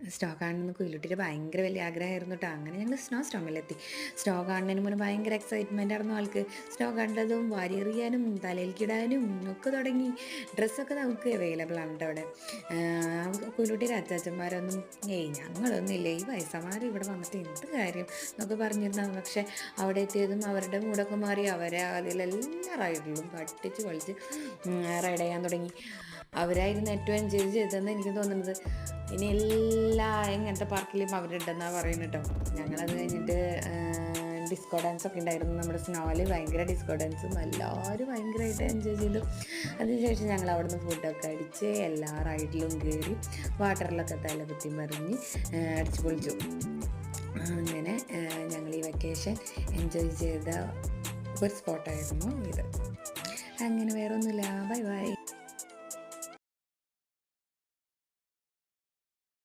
Snow കാണണമെന്ന് കുയിലുട്ടിയുടെ ഭയങ്കര വലിയ ആഗ്രഹമായിരുന്നു കേട്ടോ. അങ്ങനെ ഞങ്ങൾ സ്റ്റോമിലെത്തി. സ്നോ കാണുന്നതിന് മുന്നേ ഭയങ്കര എക്സൈറ്റ്മെൻ്റ് ആയിരുന്നു ആൾക്ക്. സ്നോ കണ്ടതും വാരിയെറിയാനും തലയിൽക്കിടാനും ഒക്കെ തുടങ്ങി. ഡ്രസ്സൊക്കെ നമുക്ക് അവൈലബിൾ ആണ് കേട്ടോ അവിടെ. കുയിലുട്ടിയുടെ അച്ചാച്ചന്മാരൊന്നും ഞങ്ങളൊന്നുമില്ല, ഈ വയസ്സന്മാർ ഇവിടെ വന്നിട്ട് എന്ത് കാര്യം എന്നൊക്കെ പറഞ്ഞിരുന്നു. പക്ഷെ അവിടെ എത്തിയതും അവരുടെ മൂടൊക്കെ മാറി അവരെ അതിലെല്ലാ റൈഡിലും കട്ടിച്ച് കളിച്ച് റൈഡ് ചെയ്യാൻ തുടങ്ങി. അവരായിരുന്നു ഏറ്റവും എൻജോയ് ചെയ്തതെന്ന് എനിക്ക് തോന്നുന്നത്. ഇനി എല്ലാ ഇങ്ങനത്തെ പാർക്കിലും അവരുണ്ടെന്നാണ് പറയുന്നത് കേട്ടോ. ഞങ്ങളത് കഴിഞ്ഞിട്ട് ഡിസ്കോ ഡാൻസൊക്കെ ഉണ്ടായിരുന്നു നമ്മുടെ സ്നോയിൽ. ഭയങ്കര ഡിസ്കോ ഡാൻസും എല്ലാവരും ഭയങ്കരമായിട്ട് എൻജോയ് ചെയ്തു. അതിനുശേഷം ഞങ്ങൾ അവിടെ നിന്ന് ഫുഡൊക്കെ അടിച്ച് എല്ലാ റൈഡിലും കയറി വാട്ടറിലൊക്കെ തല കുത്തി മറിഞ്ഞ് അടിച്ചു പൊളിച്ചു. അങ്ങനെ ഞങ്ങൾ ഈ വെക്കേഷൻ എൻജോയ് ചെയ്ത ഒരു സ്പോട്ടായിരുന്നു ഇത്. അങ്ങനെ വേറെ ഒന്നുമില്ല. Bye bye.